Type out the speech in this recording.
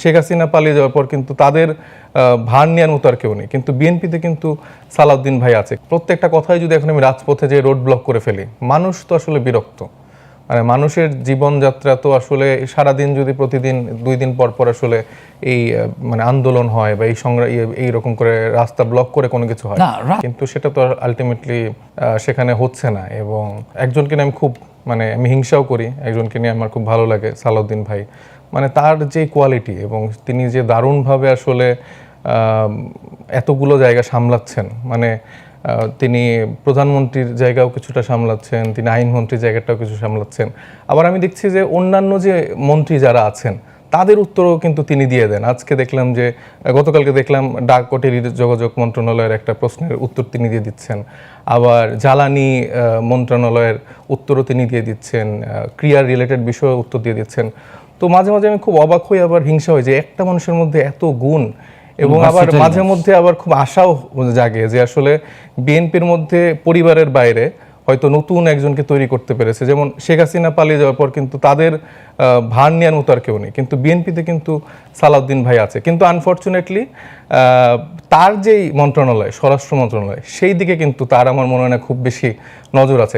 শেখ হাসিনা পালিয়ে যাওয়ার পর কিন্তু তাদের ভার নেওয়ার মতো আর কেউ নেই, কিন্তু বিএনপিতে কিন্তু সালাউদ্দিন ভাই আছে। প্রত্যেকটা কথাই যদি এখন আমি রাজপথে যে রোড ব্লক করে ফেলি, মানুষ তো আসলে বিরক্ত। মানে মানুষের জীবনযাত্রা তো আসলে সারাদিন যদি প্রতিদিন 2 দিন পর পর আসলে এই মানে আন্দোলন হয় বা এই সংগ্রাম এইরকম করে রাস্তা ব্লক করে কোনো কিছু হয়, কিন্তু সেটা তো আলটিমেটলি সেখানে হচ্ছে না। এবং একজনকে নিয়ে আমি খুব মানে আমি হিংসাও করি, একজনকে নিয়ে আমার খুব ভালো লাগে, সালাউদ্দিন ভাই। মানে তার যে কোয়ালিটি এবং তিনি যে দারুণভাবে আসলে এতগুলো জায়গা সামলাচ্ছেন, মানে তিনি প্রধানমন্ত্রীর জায়গাও কিছুটা সামলাচ্ছেন, তিনি আইনমন্ত্রীর জায়গাটাও কিছু সামলাচ্ছেন। আবার আমি দেখছি যে অন্যান্য যে মন্ত্রী যারা আছেন তাদের উত্তরও কিন্তু তিনি দিয়ে দেন। আজকে দেখলাম যে গতকালকে দেখলাম ডাক ও টেলিযোগাযোগ মন্ত্রণালয়ের একটা প্রশ্নের উত্তর তিনি দিয়ে দিচ্ছেন, আবার জ্বালানি মন্ত্রণালয়ের উত্তরও তিনি দিয়ে দিচ্ছেন, ক্রিয়া রিলেটেড বিষয়ে উত্তর দিয়ে দিচ্ছেন। তো মাঝে মাঝে আমি খুব অবাক হই, আবার হিংসা হয় যে একটা মানুষের মধ্যে এত গুণ, এবং আবার মাঝে মধ্যে আবার খুব আশাও জাগে যে আসলে বিএনপির মধ্যে পরিবারের বাইরে হয়তো নতুন একজনকে তৈরি করতে পেরেছে। যেমন শেখ হাসিনা পালিয়ে যাওয়ার পর কিন্তু তাদের ভার নেওয়ার মতো আর কেউ নেই, কিন্তু বিএনপিতে কিন্তু সালাউদ্দিন ভাই আছে। কিন্তু আনফর্চুনেটলি তার যেই মন্ত্রণালয়, স্বরাষ্ট্র মন্ত্রণালয়, সেই দিকে কিন্তু তার আমার মনে হয় না খুব বেশি নজর আছে।